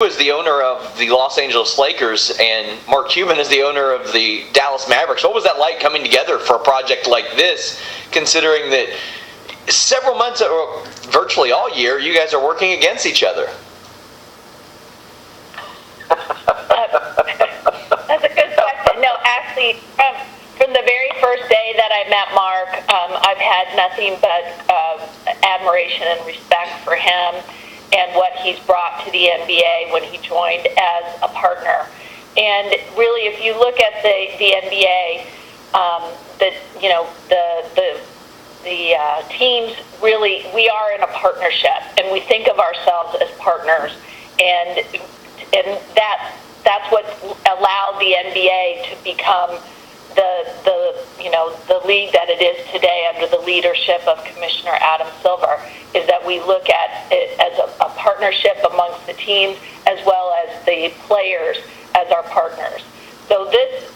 is the owner of the Los Angeles Lakers, and Mark Cuban is the owner of the Dallas Mavericks. What was that like coming together for a project like this, considering that several months, or virtually all year, you guys are working against each other? That's a good question. No, actually, from the very first day that I met Mark, I've had nothing but admiration and respect for him and what he's brought to the NBA when he joined as a partner. And really, if you look at the NBA, the teams really, we are in a partnership, and we think of ourselves as partners, and that's what allowed the NBA to become the league that it is today under the leadership of Commissioner Adam Silver, is that we look at it as a partnership amongst the teams as well as the players as our partners. So this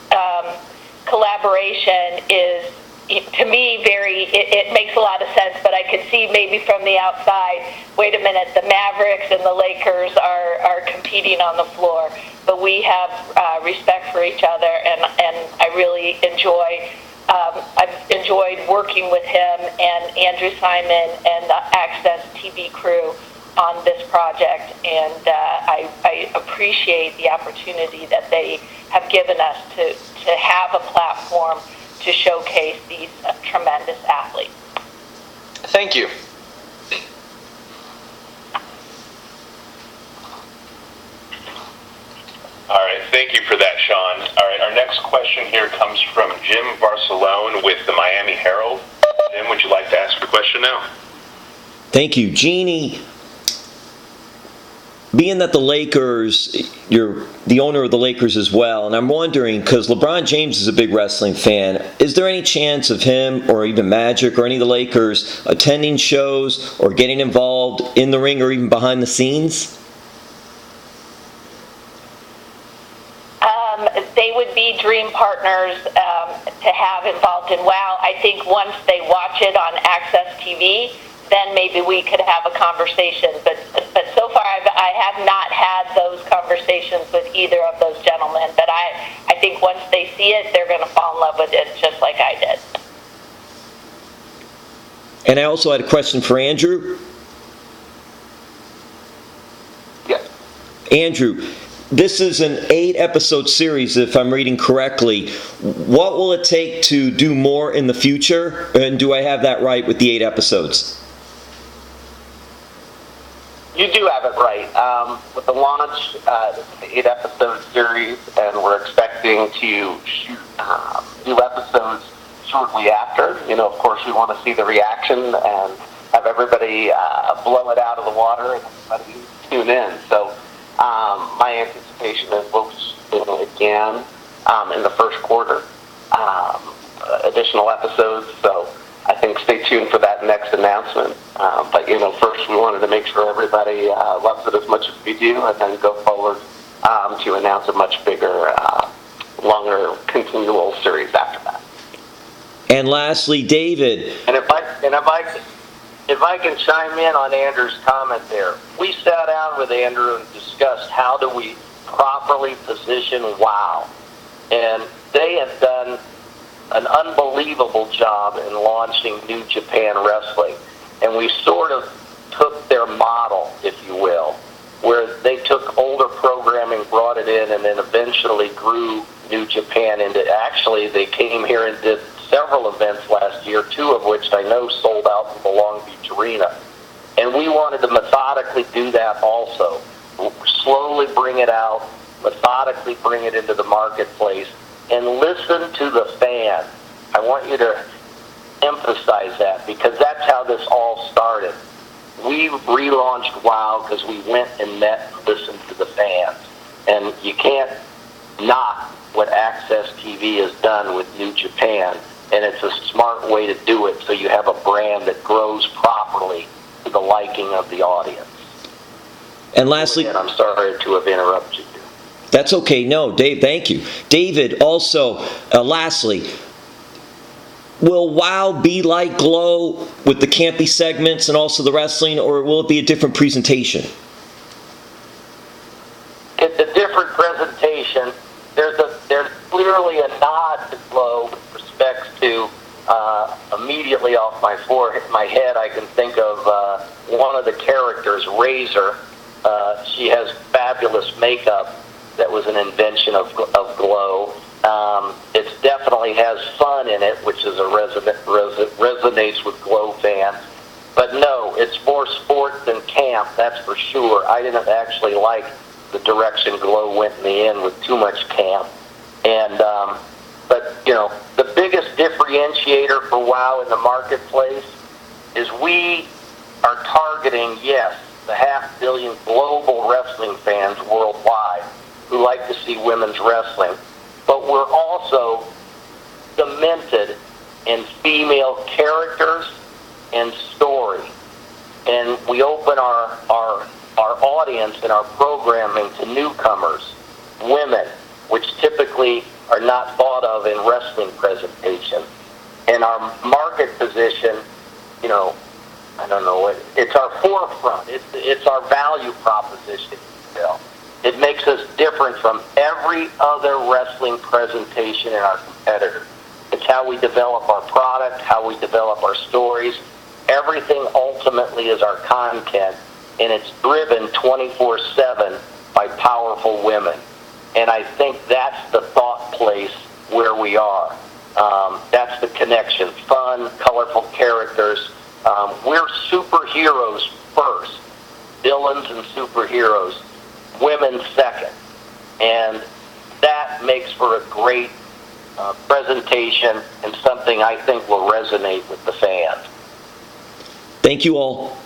collaboration is, to me, it makes a lot of sense, but I could see maybe from the outside, wait a minute, the Mavericks and the Lakers are competing on the floor. But we have respect for each other, and I really I've enjoyed working with him and Andrew Simon and the AXS TV crew on this project, and I appreciate the opportunity that they have given us to have a platform to showcase these tremendous athletes. Thank you. All right, thank you for that, Sean. All right, our next question here comes from Jim Barcelone with the Miami Herald. Jim, would you like to ask your question now? Thank you. Jeanie, being that the Lakers, you're the owner of the Lakers as well, and I'm wondering, because LeBron James is a big wrestling fan, is there any chance of him or even Magic or any of the Lakers attending shows or getting involved in the ring or even behind the scenes? They would be dream partners to have involved in WOW. I think once they watch it on AXS TV, then maybe we could have a conversation. But so far, I have not had those conversations with either of those gentlemen. But I think once they see it, they're going to fall in love with it just like I did. And I also had a question for Andrew. Yes. Andrew, this is an 8-episode series, if I'm reading correctly. What will it take to do more in the future? And do I have that right with the 8 episodes? You do have it right. With the launch, it's an 8-episode series, and we're expecting to shoot new episodes shortly after. Of course, we want to see the reaction and have everybody blow it out of the water and everybody tune in. So my anticipation is we'll shoot again in the first quarter, additional episodes. So I think stay tuned for that next announcement. But first we wanted to make sure everybody loves it as much as we do, and then go forward to announce a much bigger, longer, continual series after that. And lastly, David. And if I can chime in on Andrew's comment there, we sat down with Andrew and discussed how do we properly position WOW, and they have done an unbelievable job in launching New Japan Wrestling, and we sort of took their model, if you will, where they took older programming, brought it in, and then eventually grew New Japan into, actually they came here and did several events last year, 2 of which I know sold out in the Long Beach Arena. And we wanted to methodically do that also. Slowly bring it out, methodically bring it into the marketplace, and listen to the fan. I want you to emphasize that, because that's how this all started. We relaunched WOW because we went and met and listened to the fans. And you can't knock what AXS TV has done with New Japan, and it's a smart way to do it so you have a brand that grows properly to the liking of the audience. And lastly, and I'm sorry to have interrupted you. That's okay. No, Dave, thank you. David, also, lastly, will WOW be like Glow with the campy segments and also the wrestling, or will it be a different presentation? different presentation. There's clearly a nod to Glow with respects to immediately off my head. I can think of one of the characters, Razor. She has fabulous makeup that was an invention of Glow. It definitely has fun in it, which is resonates with Glow fans. But no, it's more sport than camp, that's for sure. I didn't actually like the direction Glow went in the end with too much camp. And but you know, the biggest differentiator for WOW in the marketplace is we are targeting, yes, the 500 million global wrestling fans worldwide who like to see women's wrestling, but we're also cemented in female characters and story. And we open our audience and our programming to newcomers, women, which typically are not thought of in wrestling presentation. And our market position, you know, I don't know, it's our forefront. It's our value proposition, you know. It makes us different from every other wrestling presentation in our competitor. It's how we develop our product, how we develop our stories. Everything ultimately is our content, and it's driven 24/7 by powerful women. And I think that's the thought place where we are. That's the connection. Fun, colorful characters. We're superheroes first. Villains and superheroes. Women second. And that makes for a great presentation and something I think will resonate with the fans. Thank you all.